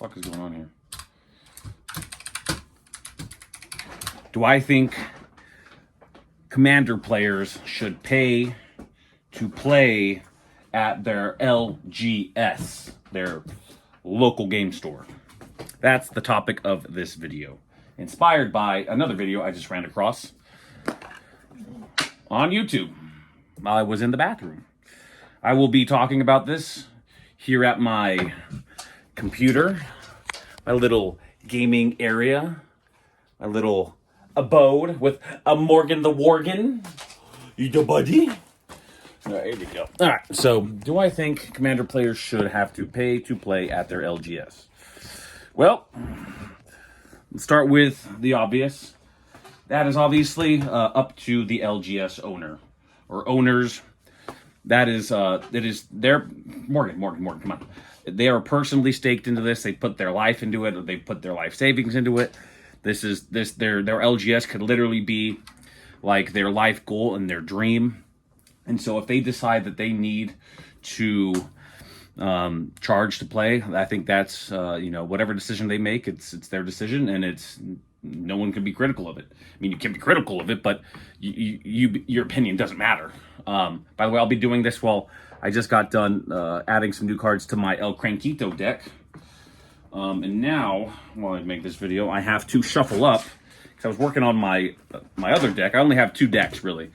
fuck is going on here? Do I think Commander players should pay to play at their LGS, their local game store? That's the topic of this video. Inspired by another video I just ran across on YouTube while I was in the bathroom. I will be talking about this here at my computer, my little gaming area, my little abode with a Morgan the Worgen. You buddy? All right, here we go. All right, so do I think Commander players should have to pay to play at their LGS? Well, let's start with the obvious. That is obviously up to the LGS owner or owners. That is, it is their Morgan, come on. They are personally staked into this. They put their life into it. They put their life savings into it. Their LGS could literally be like their life goal and their dream. And so if they decide that they need to charge to play, I think that's whatever decision they make, it's their decision, and no one can be critical of it. I mean, you can be critical of it, but your opinion doesn't matter. By the way, I'll be doing this while I just got done adding some new cards to my El Cranquito deck. And now, while I make this video, I have to shuffle up, because I was working on my other deck. I only have two decks, really.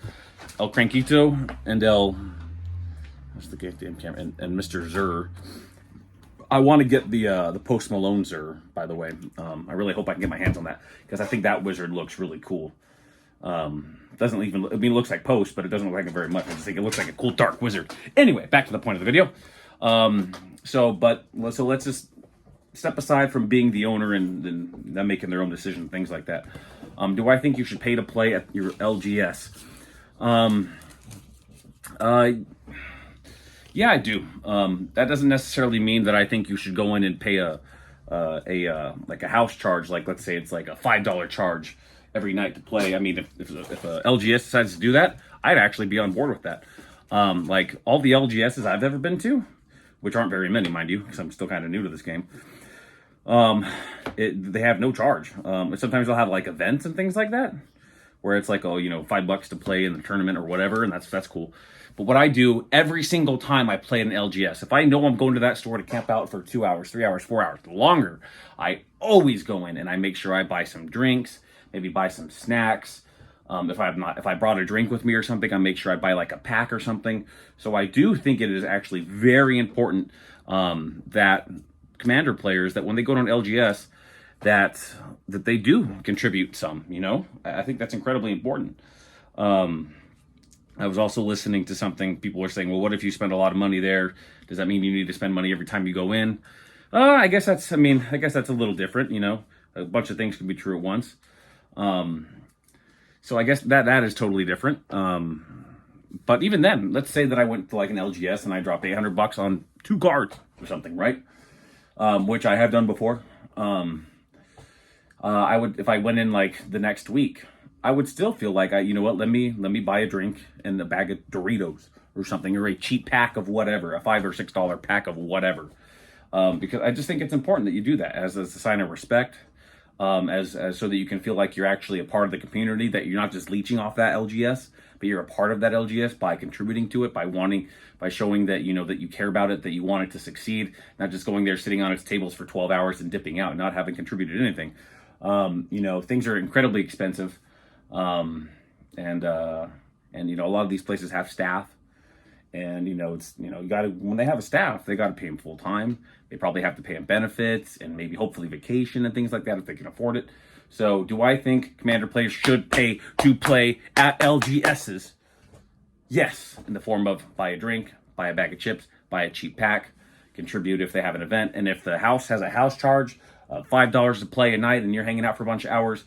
El Cranquito and what's the damn camera? And Mr. Zur. I want to get the Post Malone Zur, by the way. I really hope I can get my hands on that, because I think that wizard looks really cool. Doesn't even, I mean, it looks like Post, but it doesn't look like it very much. I just think it looks like a cool dark wizard. Anyway, back to the point of the video. So let's just step aside from being the owner and them making their own decision, things like that. Do I think you should pay to play at your LGS? Yeah, I do. That doesn't necessarily mean that I think you should go in and pay a house charge. Like, let's say it's like a $5 charge every night to play. I mean, if a LGS decides to do that, I'd actually be on board with that. Like all the LGSs I've ever been to, which aren't very many, mind you, because I'm still kind of new to this game. They have no charge. Sometimes they'll have like events and things like that, where it's like, oh, $5 to play in the tournament or whatever, and that's cool. But what I do every single time I play an LGS, if I know I'm going to that store to camp out for 2 hours, 3 hours, 4 hours, longer, I always go in and I make sure I buy some drinks, maybe buy some snacks. If I brought a drink with me or something, I make sure I buy like a pack or something. So I do think it is actually very important that Commander players, that when they go to an LGS, that they do contribute some. I think that's incredibly important. I was also listening to something. People were saying, well, what if you spend a lot of money there? Does that mean you need to spend money every time you go in? I guess that's a little different. A bunch of things can be true at once. So I guess that is totally different. But even then, let's say that I went to like an LGS and I dropped $800 on 2 cards or something, right? Which I have done before. I would, if I went in like the next week, I would still feel like, let me buy a drink and a bag of Doritos or something, or a cheap pack of whatever, a $5 or $6 pack of whatever. Because I just think it's important that you do that as a sign of respect, as so that you can feel like you're actually a part of the community, that you're not just leeching off that LGS, but you're a part of that LGS by contributing to it, by showing that, that you care about it, that you want it to succeed, not just going there, sitting on its tables for 12 hours and dipping out, and not having contributed anything. Things are incredibly expensive. And a lot of these places have staff, and, when they have a staff, they got to pay them full time. They probably have to pay them benefits and maybe hopefully vacation and things like that if they can afford it. So do I think Commander players should pay to play at LGSs? Yes, in the form of buy a drink, buy a bag of chips, buy a cheap pack, contribute if they have an event. And if the house has a house charge of $5 to play a night and you're hanging out for a bunch of hours,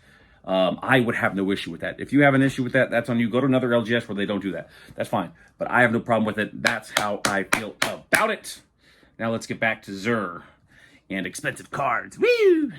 I would have no issue with that. If you have an issue with that, that's on you. Go to another LGS where they don't do that. That's fine. But I have no problem with it. That's how I feel about it. Now let's get back to Zur and expensive cards. Woo!